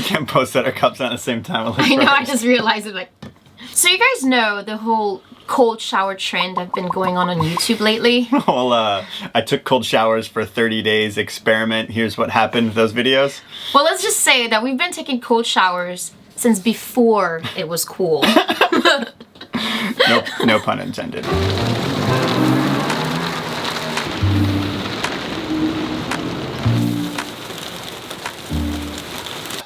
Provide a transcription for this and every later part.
can't post at our cups at the same time. I know, I just realized it, like... So you guys know the whole cold shower trend that's been going on YouTube lately? Well, I took cold showers for 30 days experiment. Here's what happened with those videos. Well, let's just say that we've been taking cold showers since before it was cool. Nope, no pun intended.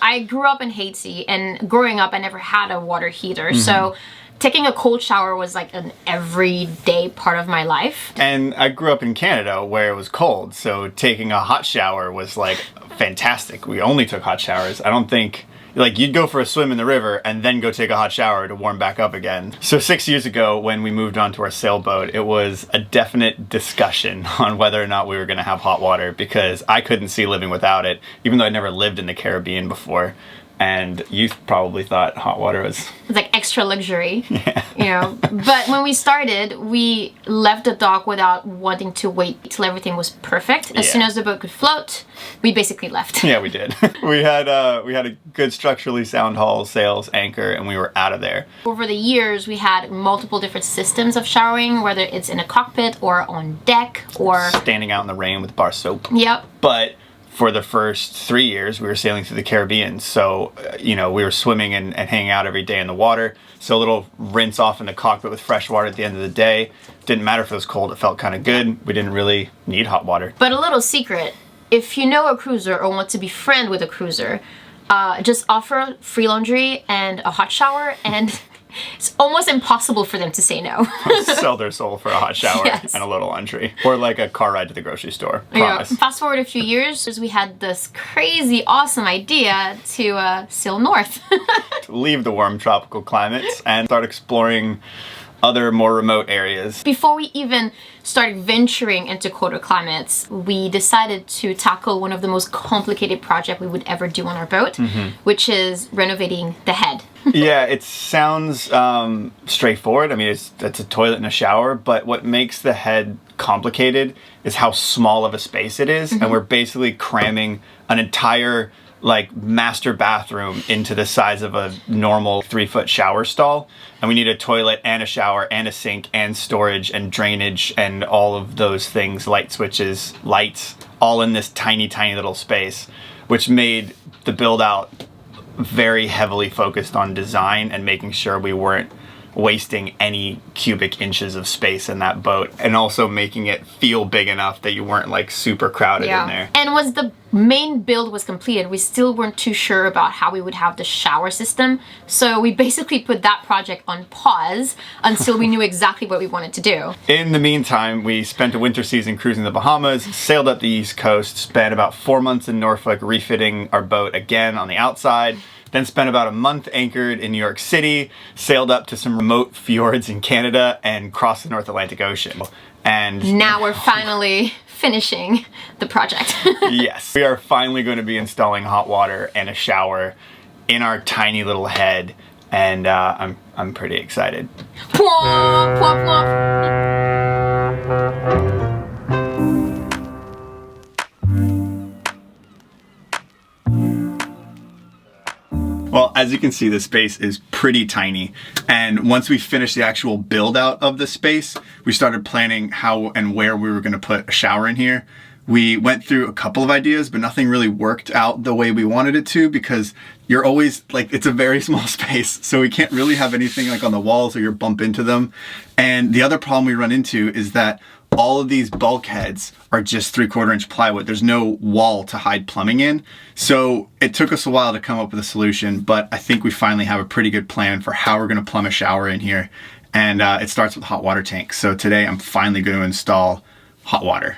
I grew up in Haiti, and growing up I never had a water heater, so taking a cold shower was like an everyday part of my life. And I grew up in Canada where it was cold, so taking a hot shower was like fantastic. We only took hot showers. I don't think, like, you'd go for a swim in the river and then go take a hot shower to warm back up again. So 6 years ago when we moved on to our sailboat, it was a definite discussion on whether or not we were gonna have hot water, because I couldn't see living without it, even though I'd never lived in the Caribbean before. And you probably thought hot water was... It's like extra luxury, yeah. You know. But when we started, we left the dock without wanting to wait till everything was perfect. As soon as the boat could float, we basically left. Yeah, we did. we had a good structurally sound hull, sails, anchor, and we were out of there. Over the years, we had multiple different systems of showering, whether it's in a cockpit or on deck or... standing out in the rain with bar soap. Yep. But for the first 3 years, we were sailing through the Caribbean. So, you know, we were swimming and hanging out every day in the water. So a little rinse off in the cockpit with fresh water at the end of the day. Didn't matter if it was cold, it felt kind of good. We didn't really need hot water. But a little secret, if you know a cruiser or want to be friend with a cruiser, just offer free laundry and a hot shower, and it's almost impossible for them to say no. Sell their soul for a hot shower and a little laundry. Or like a car ride to the grocery store. Promise. Yeah. Fast forward a few years, we had this crazy, awesome idea to sail north. Leave the warm tropical climates and start exploring other more remote areas. Before we even started venturing into colder climates, we decided to tackle one of the most complicated projects we would ever do on our boat, which is renovating the head. Yeah, it sounds straightforward. I mean, it's a toilet and a shower, but what makes the head complicated is how small of a space it is, and we're basically cramming an entire like master bathroom into the size of a normal 3-foot shower stall, and we need a toilet and a shower and a sink and storage and drainage and all of those things, light switches, lights, all in this tiny little space, which made the build out very heavily focused on design and making sure we weren't wasting any cubic inches of space in that boat, and also making it feel big enough that you weren't like super crowded in there. And once the main build was completed, we still weren't too sure about how we would have the shower system, so we basically put that project on pause until we knew exactly what we wanted to do. In the meantime, we spent a winter season cruising the Bahamas, sailed up the East Coast, spent about 4 months in Norfolk refitting our boat again on the outside, then spent about a month anchored in New York City, sailed up to some remote fjords in Canada, and crossed the North Atlantic Ocean. And now we're finally finishing the project. Yes, we are finally going to be installing hot water and a shower in our tiny little head, and I'm pretty excited. Pwomp, pwomp, pwomp. Well, as you can see, the space is pretty tiny, and once we finished the actual build out of the space, we started planning how and where we were going to put a shower in here. We went through a couple of ideas, but nothing really worked out the way we wanted it to, because you're always like, it's a very small space, so we can't really have anything like on the walls or you bump into them. And the other problem we run into is that all of these bulkheads are just 3/4 inch plywood. There's no wall to hide plumbing in. So it took us a while to come up with a solution, but I think we finally have a pretty good plan for how we're gonna plumb a shower in here. And it starts with hot water tanks. So today I'm finally gonna install hot water.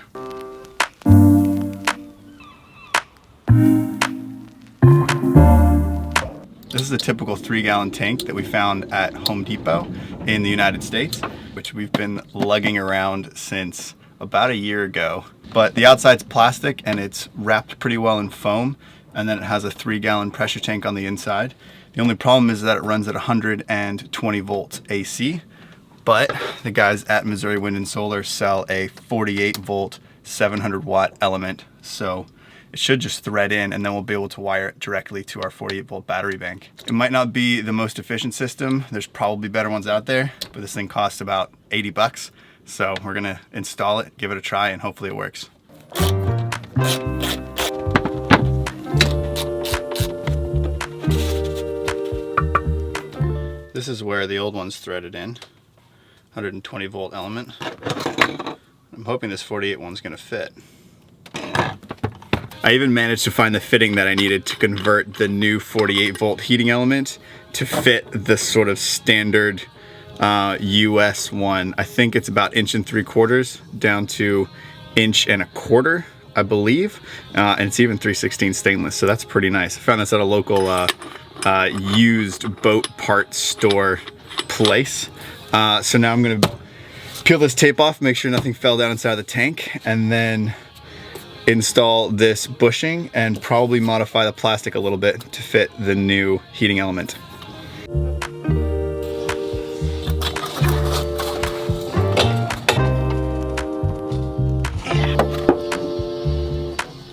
This is a typical 3-gallon tank that we found at Home Depot in the United States, which we've been lugging around since about a year ago. But the outside's plastic and it's wrapped pretty well in foam, and then it has a 3-gallon pressure tank on the inside. The only problem is that it runs at 120 volts AC, but the guys at Missouri Wind and Solar sell a 48 volt 700 watt element, so it should just thread in, and then we'll be able to wire it directly to our 48-volt battery bank. It might not be the most efficient system. There's probably better ones out there, but this thing costs about 80 bucks. So we're gonna install it, give it a try, and hopefully it works. This is where the old one's threaded in, 120 volt element. I'm hoping this 48 one's gonna fit. I even managed to find the fitting that I needed to convert the new 48 volt heating element to fit the sort of standard US one. I think it's about 1.75 inches down to 1.25 inches, I believe. And it's even 3/16 stainless, so that's pretty nice. I found this at a local used boat parts store place. So now I'm gonna peel this tape off, make sure nothing fell down inside the tank, and then install this bushing and probably modify the plastic a little bit to fit the new heating element.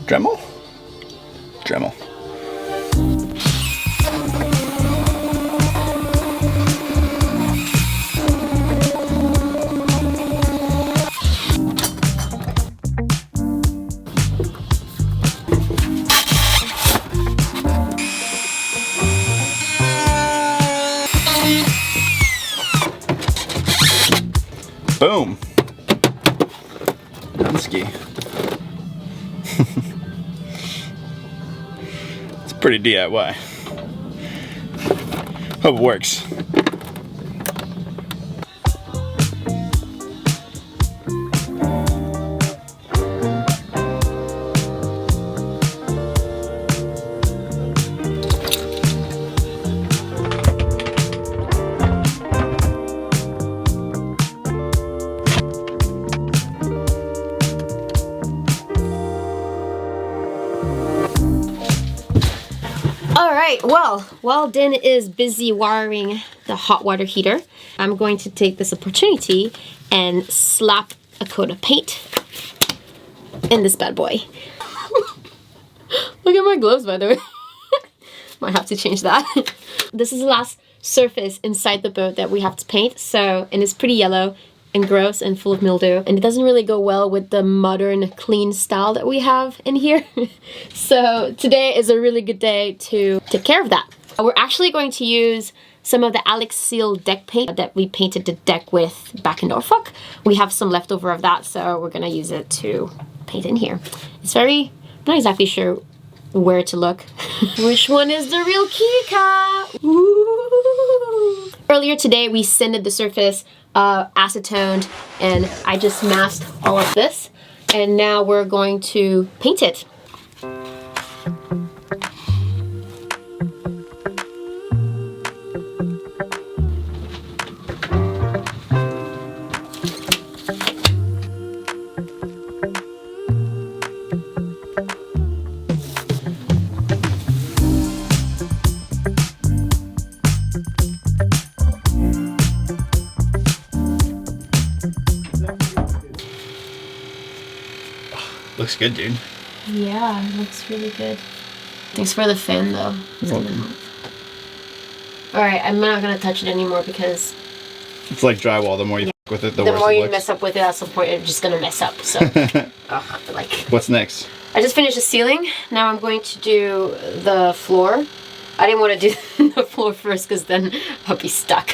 Dremel? Dremel. Boom. Dunsky. It's pretty DIY. Hope it works. Alright, well, while Dan is busy wiring the hot water heater, I'm going to take this opportunity and slap a coat of paint in this bad boy. Look at my gloves, by the way. Might have to change that. This is the last surface inside the boat that we have to paint, so, and it's pretty yellow and gross and full of mildew, and it doesn't really go well with the modern clean style that we have in here. So today is a really good day to take care of that. We're actually going to use some of the Alex Seal deck paint that we painted the deck with back in Norfolk. We have some leftover of that, so we're gonna use it to paint in here. It's very, I'm not exactly sure where to look. Which one is the real Kika? Ooh. Earlier today we sanded the surface acetoned, and I just masked all of this, and now we're going to paint it. Looks good, dude. Yeah, it looks really good. Thanks for the fan, though. Alright, I'm not gonna touch it anymore because it's like drywall. The more you f with it, the worse it looks. The more you mess up with it, at some point, it's just gonna mess up. So, like. What's next? I just finished the ceiling. Now I'm going to do the floor. I didn't want to do the floor first because then I'll be stuck.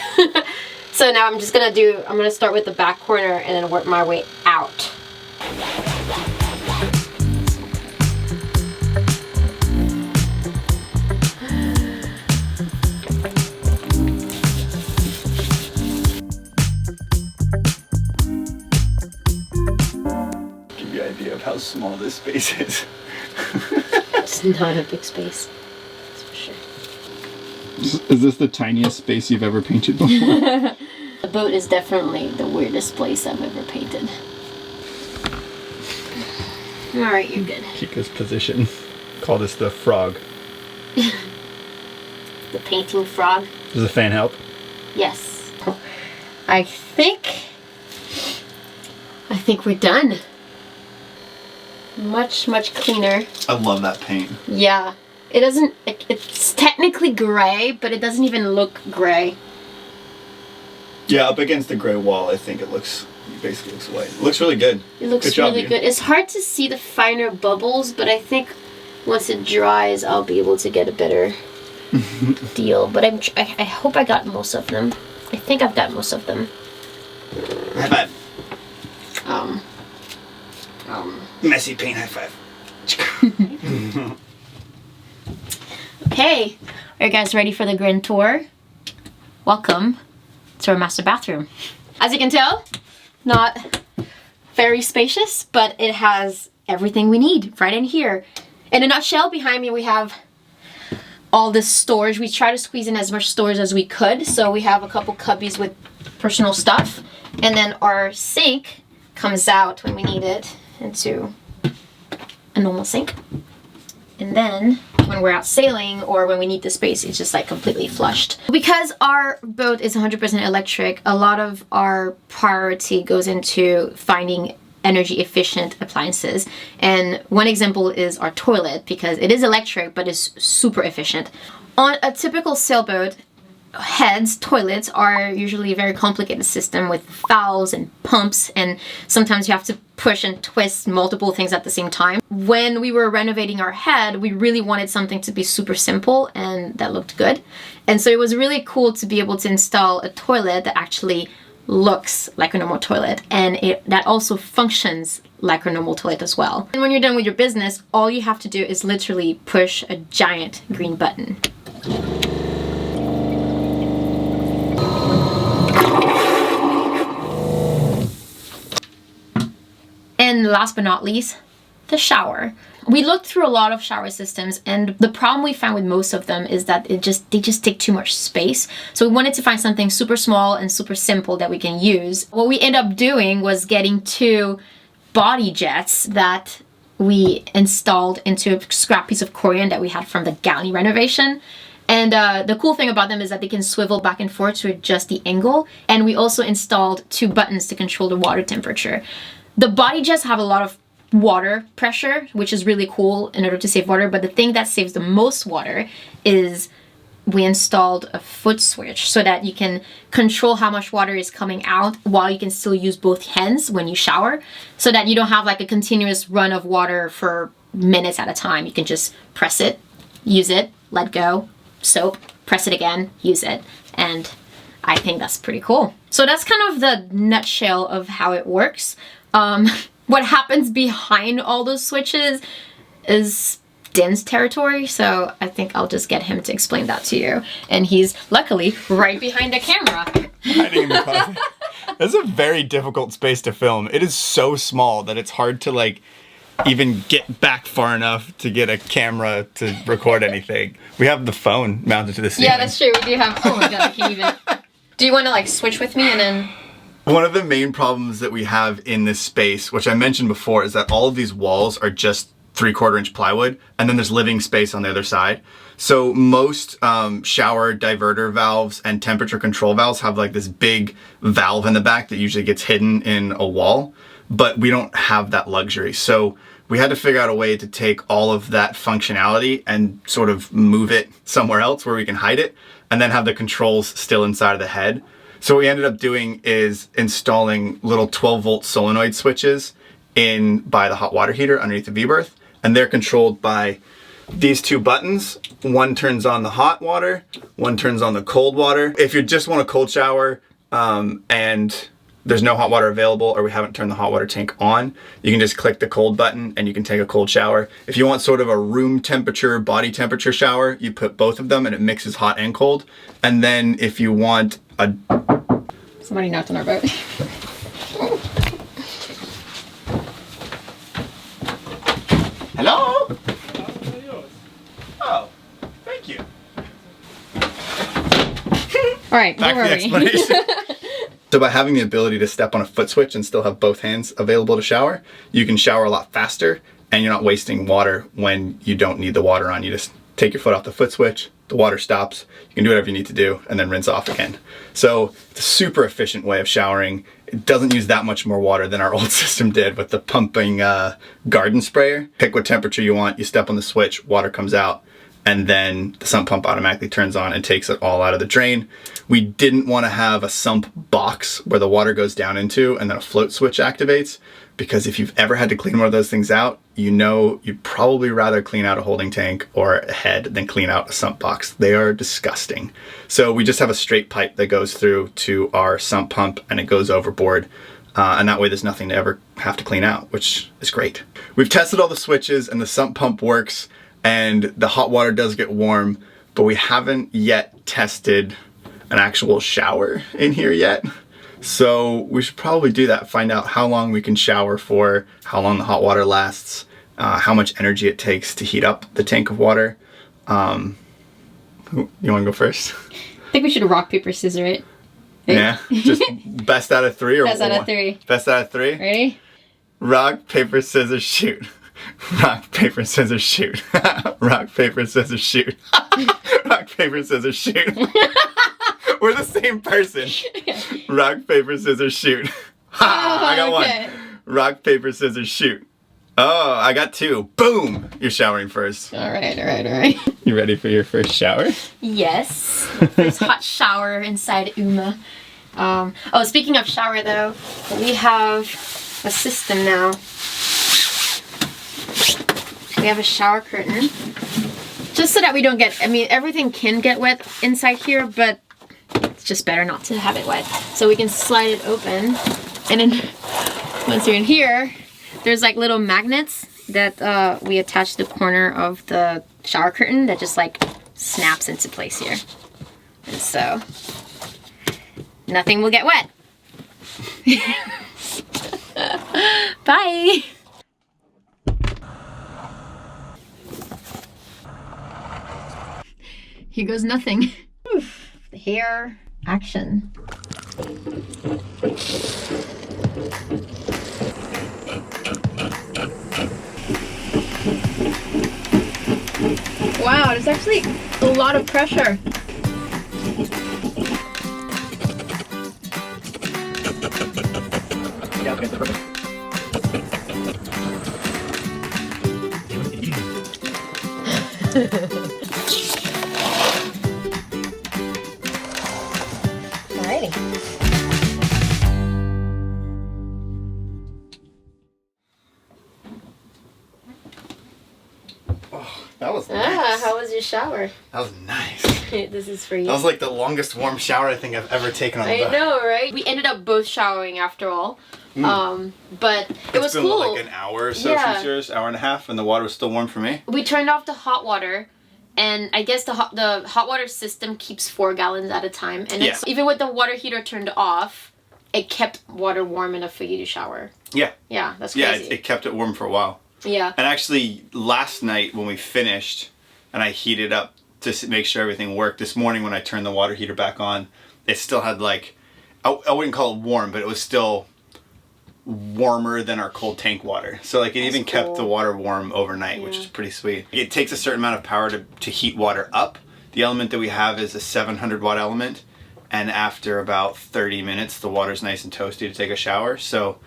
So now I'm just gonna I'm gonna start with the back corner and then work my way out. Of how small this space is. It's not a big space, that's for sure. Is this the tiniest space you've ever painted before? The boat is definitely the weirdest place I've ever painted. Alright, you're good. Kika's position. Call this the frog. The painting frog. Does the fan help? Yes. I think we're done. much, much cleaner. I love that paint. Yeah. It doesn't, it's technically gray, but it doesn't even look gray. Yeah, up against the gray wall, I think it basically looks white. It looks really good. It looks really good. It's hard to see the finer bubbles, but I think once it dries, I'll be able to get a better deal. But I hope I got most of them. I think I've got most of them. High five. Messy paint high five. Okay, are you guys ready for the grand tour? Welcome to our master bathroom. As you can tell, not very spacious, but it has everything we need right in here. In a nutshell, behind me we have all this storage. We try to squeeze in as much storage as we could. So we have a couple cubbies with personal stuff, and then our sink comes out when we need it into a normal sink. And then when we're out sailing or when we need the space, it's just like completely flushed. Because our boat is 100% electric, a lot of our priority goes into finding energy efficient appliances. And one example is our toilet, because it is electric, but it's super efficient. On a typical sailboat, toilets are usually a very complicated system with valves and pumps, and sometimes you have to push and twist multiple things at the same time. When we were renovating our head, we really wanted something to be super simple and that looked good. And so it was really cool to be able to install a toilet that actually looks like a normal toilet, and that also functions like a normal toilet as well. And when you're done with your business, all you have to do is literally push a giant green button. And last but not least, the shower. We looked through a lot of shower systems, and the problem we found with most of them is that they just take too much space. So we wanted to find something super small and super simple that we can use. What we ended up doing was getting 2 body jets that we installed into a scrap piece of corian that we had from the galley renovation. And the cool thing about them is that they can swivel back and forth to adjust the angle. And we also installed 2 buttons to control the water temperature. The body jets have a lot of water pressure, which is really cool in order to save water. But the thing that saves the most water is we installed a foot switch so that you can control how much water is coming out while you can still use both hands when you shower, so that you don't have like a continuous run of water for minutes at a time. You can just press it, use it, let go, soap, press it again, use it. And I think that's pretty cool. So that's kind of the nutshell of how it works. What happens behind all those switches is Din's territory, so I think I'll just get him to explain that to you. And he's luckily right behind the camera. Hiding in the closet. That's a very difficult space to film. It is so small that it's hard to like even get back far enough to get a camera to record anything. We have the phone mounted to the ceiling. Yeah, that's true. We do have. Oh my god, I can't even. Do you want to like switch with me and then? One of the main problems that we have in this space, which I mentioned before, is that all of these walls are just 3/4 inch plywood, and then there's living space on the other side. So most shower diverter valves and temperature control valves have like this big valve in the back that usually gets hidden in a wall, but we don't have that luxury. So we had to figure out a way to take all of that functionality and sort of move it somewhere else where we can hide it, and then have the controls still inside of the head. So what we ended up doing is installing little 12-volt solenoid switches in by the hot water heater underneath the V-berth, and they're controlled by these 2 buttons. One turns on the hot water, one turns on the cold water. If you just want a cold shower and there's no hot water available, or we haven't turned the hot water tank on, you can just click the cold button and you can take a cold shower. If you want sort of a room temperature, body temperature shower, you put both of them and it mixes hot and cold. And then if you want a... Somebody knocked on our boat. Hello? Oh, thank you. All right, Back to the explanation. So by having the ability to step on a foot switch and still have both hands available to shower, you can shower a lot faster, and you're not wasting water when you don't need the water on. You just take your foot off the foot switch, the water stops, you can do whatever you need to do, and then rinse off again. So it's a super efficient way of showering, it doesn't use that much more water than our old system did with the pumping garden sprayer. Pick what temperature you want, you step on the switch, water comes out, and then the sump pump automatically turns on and takes it all out of the drain. We didn't want to have a sump box where the water goes down into and then a float switch activates, because if you've ever had to clean one of those things out, you know you'd probably rather clean out a holding tank or a head than clean out a sump box. They are disgusting. So we just have a straight pipe that goes through to our sump pump and it goes overboard. And that way there's nothing to ever have to clean out, which is great. We've tested all the switches and the sump pump works and the hot water does get warm, but we haven't yet tested an actual shower in here yet. So we should probably do that, find out how long we can shower for, how long the hot water lasts, how much energy it takes to heat up the tank of water. You want to go first? I think we should rock, paper, scissors it. Yeah, just best out of 3 or best out of 3. Best out of 3? Ready? Rock, paper, scissors, shoot. Rock, paper, scissors, shoot. Rock, paper, scissors, shoot. Rock, paper, scissors, shoot. We're the same person. Rock, paper, scissors, shoot. Ha! I got one. Rock, paper, scissors, shoot. Oh, I got 2. Boom! You're showering first. All right. You ready for your first shower? Yes. First hot shower inside Uma. Oh, speaking of shower though, we have a system now. We have a shower curtain. Just so that we don't get, I mean, everything can get wet inside here, but it's just better not to have it wet. So we can slide it open. And then once you're in here, there's like little magnets that we attach to the corner of the shower curtain that just like snaps into place here. And so nothing will get wet. Bye. Here goes nothing. The hair action. Wow, there's actually a lot of pressure. Yeah, okay, perfect. Alrighty. That was nice. How was your shower? That was nice. This is for you. That was like the longest warm shower I think I've ever taken on the boat. I know, right? We ended up both showering after all. But it was been, cool. Like an hour or so since yours, hour and a half, and the water was still warm for me. We turned off the hot water, and I guess the hot water system keeps 4 gallons at a time. And it's, even with the water heater turned off, it kept water warm enough for you to shower. Yeah. Yeah, that's crazy. Yeah, it kept it warm for a while. Yeah. And actually, last night when we finished, and I heated up to make sure everything worked, this morning when I turned the water heater back on, it still had like, I wouldn't call it warm, but it was still warmer than our cold tank water. So like it even kept the water warm overnight, which is pretty sweet. It takes a certain amount of power to heat water up. The element that we have is a 700 watt element, and after about 30 minutes the water's nice and toasty to take a shower. So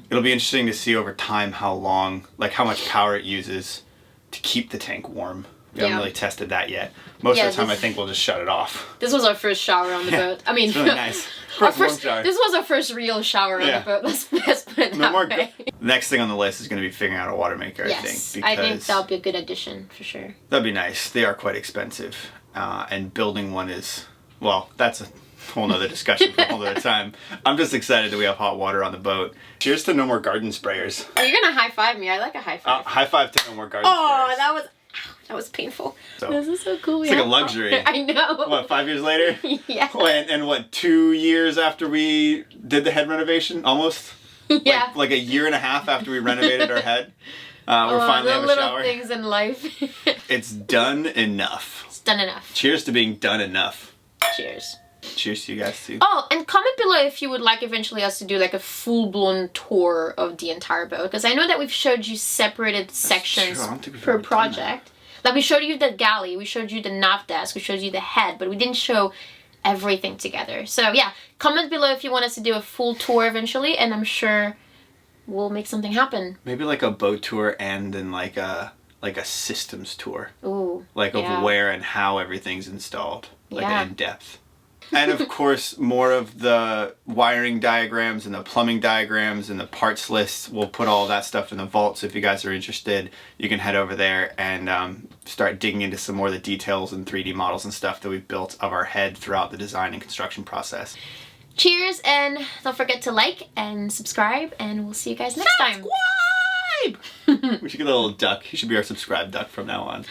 it'll be interesting to see over time how long, like how much power it uses to keep the tank warm. We haven't really tested that yet. Most of the time I think we'll just shut it off. This was our first shower on the boat. I mean, it's really nice. This was our first real shower on the boat. Let's put it that way. Next thing on the list is going to be figuring out a water maker, I think. I think that'll be a good addition for sure. That'd be nice. They are quite expensive. And building one is, well, that's a whole nother discussion for a whole other time. I'm just excited that we have hot water on the boat. Cheers to no more garden sprayers. Are you going to high five me? I like a high five. High five to no more garden sprayers. Oh, that was painful. So, this is so cool. It's like a luxury. I know. What, 5 years later? Yeah. And what, 2 years after we did the head renovation? Almost? Yeah. Like a year and a half after we renovated our head? We're finally have a shower. Little things in life. It's done enough. It's done enough. Cheers to being done enough. Cheers. Cheers to you guys too. Oh, and comment below if you would like eventually us to do like a full-blown tour of the entire boat, because I know that we've showed you separated sections per project. Like we showed you the galley, we showed you the nav desk, we showed you the head, but we didn't show everything together. So yeah, comment below if you want us to do a full tour eventually, and I'm sure we'll make something happen. Maybe like a boat tour and then like a systems tour. Ooh. Like yeah. of where and how everything's installed. Like Yeah. in depth. And of course, more of the wiring diagrams and the plumbing diagrams and the parts lists. We'll put all that stuff in the vault. So if you guys are interested, you can head over there and start digging into some more of the details and 3D models and stuff that we've built of our head throughout the design and construction process. Cheers, and don't forget to like and subscribe, and we'll see you guys next time. Subscribe! We should get a little duck. He should be our subscribe duck from now on.